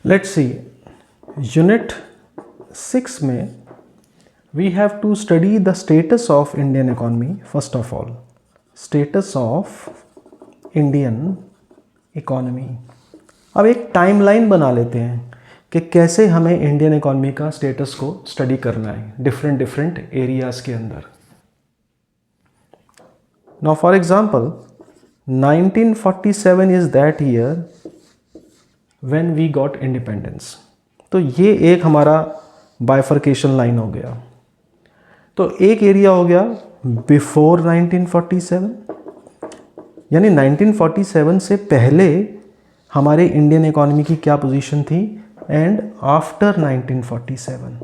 Let's see, unit 6 में we have to study the status of Indian economy. First of all, status of Indian economy. अब एक timeline बना लेते हैं कि कैसे हमें इंडियन इकोनॉमी का स्टेटस को स्टडी करना है डिफरेंट एरियाज़ के अंदर. Now for example, 1947 is that year when we got independence. तो ये एक हमारा बाइफर्केशन लाइन हो गया. तो एक एरिया हो गया बिफोर 1947, यानी 1947 से पहले हमारे इंडियन इकोनॉमी की क्या पोजीशन थी, एंड आफ्टर 1947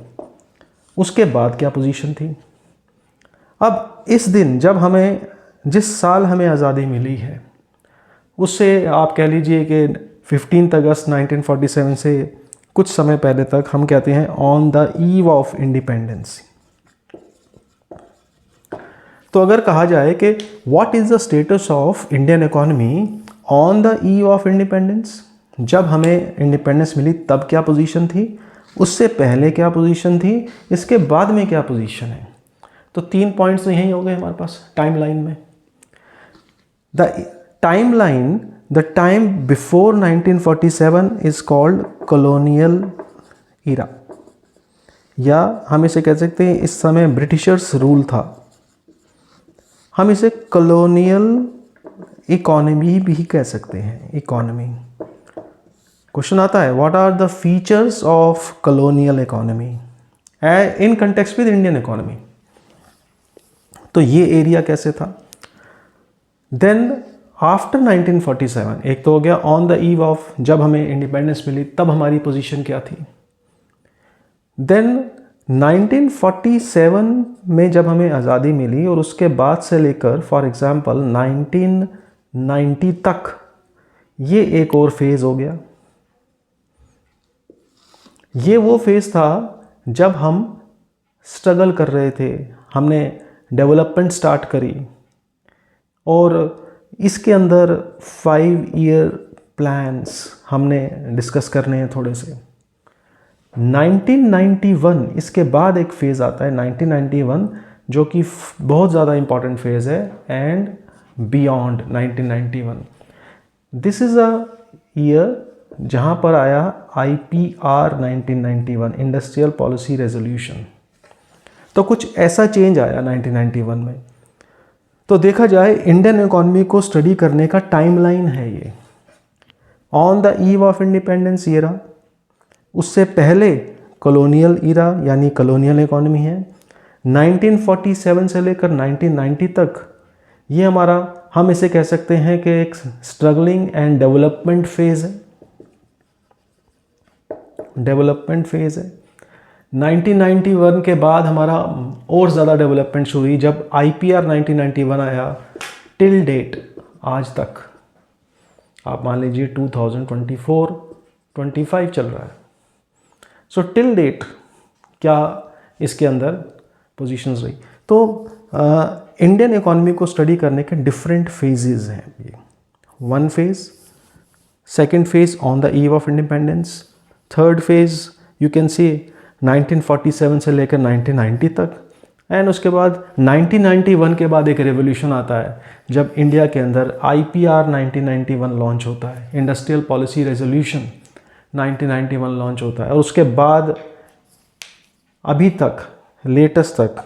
उसके बाद क्या पोजीशन थी. अब इस दिन जब हमें, जिस साल हमें आज़ादी मिली है, उससे आप कह लीजिए कि 15 अगस्त 1947 से कुछ समय पहले तक हम कहते हैं on the eve of independence. तो अगर कहा जाए कि what is the status of Indian economy on the eve of independence, जब हमें इंडिपेंडेंस मिली तब क्या पोजीशन थी, उससे पहले क्या पोजीशन थी, इसके बाद में क्या पोजीशन है. तो 3 पॉइंट्स तो यही हो गए हमारे पास टाइमलाइन में. The timeline, the time before 1947 is called colonial era, या हम इसे कह सकते हैं इस समय ब्रिटिशर्स रूल था. हम इसे कॉलोनियल इकोनॉमी भी कह सकते हैं. इकोनॉमी, क्वेश्चन आता है what are the features of colonial economy in context with Indian economy. तो ये एरिया कैसे था. देन आफ्टर 1947, एक तो हो गया ऑन द ईव ऑफ, जब हमें इंडिपेंडेंस मिली तब हमारी पोजीशन क्या थी. देन 1947 में जब हमें आज़ादी मिली और उसके बाद से लेकर फॉर एग्जांपल 1990 तक, ये एक और फेज़ हो गया. ये वो फेज़ था जब हम स्ट्रगल कर रहे थे, हमने डेवलपमेंट स्टार्ट करी, और इसके अंदर 5 ईयर प्लान्स हमने डिस्कस करने हैं थोड़े से. 1991 इसके बाद एक फेज़ आता है 1991, जो कि बहुत ज़्यादा इम्पॉर्टेंट फेज़ है. And beyond 1991, this is a year जहाँ पर आया IPR 1991, इंडस्ट्रियल पॉलिसी रेजोल्यूशन. तो कुछ ऐसा चेंज आया 1991 में. तो देखा जाए इंडियन इकोनॉमी को स्टडी करने का टाइमलाइन है ये. On the eve of independence era, उससे पहले कॉलोनियल ईरा यानी कॉलोनियल इकोनॉमी है. 1947 से लेकर 1990 तक ये हमारा, हम इसे कह सकते हैं कि एक स्ट्रगलिंग एंड डेवलपमेंट फेज़ है. डेवलपमेंट फेज़ है. 1991 के बाद हमारा और ज़्यादा डेवलपमेंट शुरू हुई जब IPR 1991 आया. टिल डेट आज तक आप मान लीजिए 2024-25 चल रहा है. सो टिल डेट क्या इसके अंदर पोजीशंस रही. तो इंडियन इकोनॉमी को स्टडी करने के डिफरेंट फेजेस हैं. ये 1 phase, 2nd phase on the eve of independence, 3rd phase you can see 1947 से लेकर 1990 तक, एंड उसके बाद 1991 के बाद एक रेवोल्यूशन आता है जब इंडिया के अंदर IPR 1991 लॉन्च होता है, इंडस्ट्रियल पॉलिसी रेजोल्यूशन 1991 लॉन्च होता है. और उसके बाद अभी तक, लेटेस्ट तक,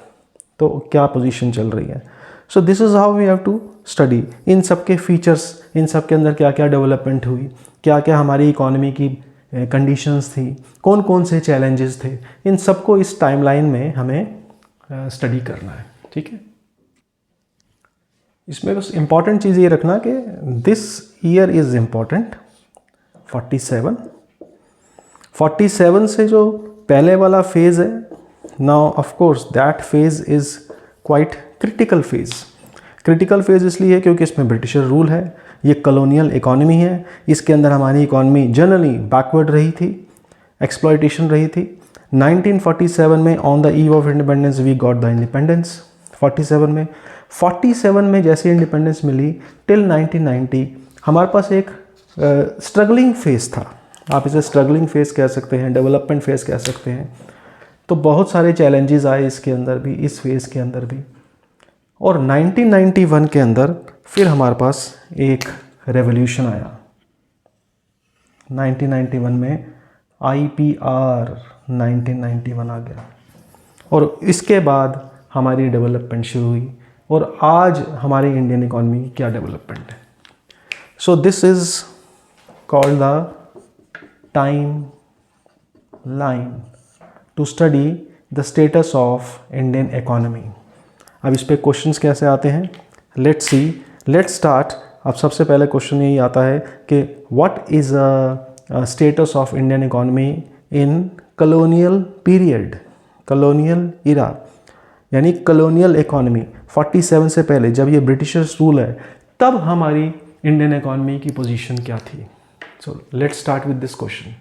तो क्या पोजीशन चल रही है. So this is how we have to study इन सब के फीचर्स, इन सब के अंदर क्या क्या डेवलपमेंट हुई, क्या क्या हमारी इकोनॉमी की कंडीशंस थी, कौन कौन से चैलेंजेस थे, इन सबको इस टाइमलाइन में हमें स्टडी करना है. ठीक है. इसमें बस इम्पॉर्टेंट चीज़ ये रखना कि दिस ईयर इज़ इम्पॉर्टेंट. 47 से जो पहले वाला फेज़ है, now of course that phase is quite critical phase. Critical phase इसलिए है क्योंकि इसमें ब्रिटिशर रूल है, ये कॉलोनियल इकोनॉमी है, इसके अंदर हमारी इकोनॉमी जनरली बैकवर्ड रही थी, एक्सप्लॉयटेशन रही थी. 1947 में on the eve of independence we got the independence. 47 में जैसे इंडिपेंडेंस मिली टिल 1990 हमारे पास एक स्ट्रगलिंग फेज़ था. आप इसे स्ट्रगलिंग फेज़ कह सकते हैं, डेवलपमेंट फेज़ कह सकते हैं। तो बहुत सारे चैलेंजेस आए इसके अंदर भी, इस फेज़ के अंदर भी। और 1991 के अंदर फिर हमारे पास एक रेवोल्यूशन आया। 1991 में IPR 1991 आ गया और इसके बाद हमारी डेवलपमेंट शुरू हुई। और आज हमारी इंडियन इकॉनमी की क्या डेवलपमेंट है। So this is called the timeline to study the status of Indian economy. अब इस पे क्वेश्चंस कैसे आते हैं, लेट्स सी, लेट्स स्टार्ट। अब सबसे पहले क्वेश्चन यही आता है कि what is status of Indian economy in colonial period, colonial era, यानी कॉलोनियल इकॉनमी 47 से पहले जब ये ब्रिटिशर्स रूल है तब हमारी इंडियन इकॉनमी की पोजीशन क्या थी। So let's start with this question.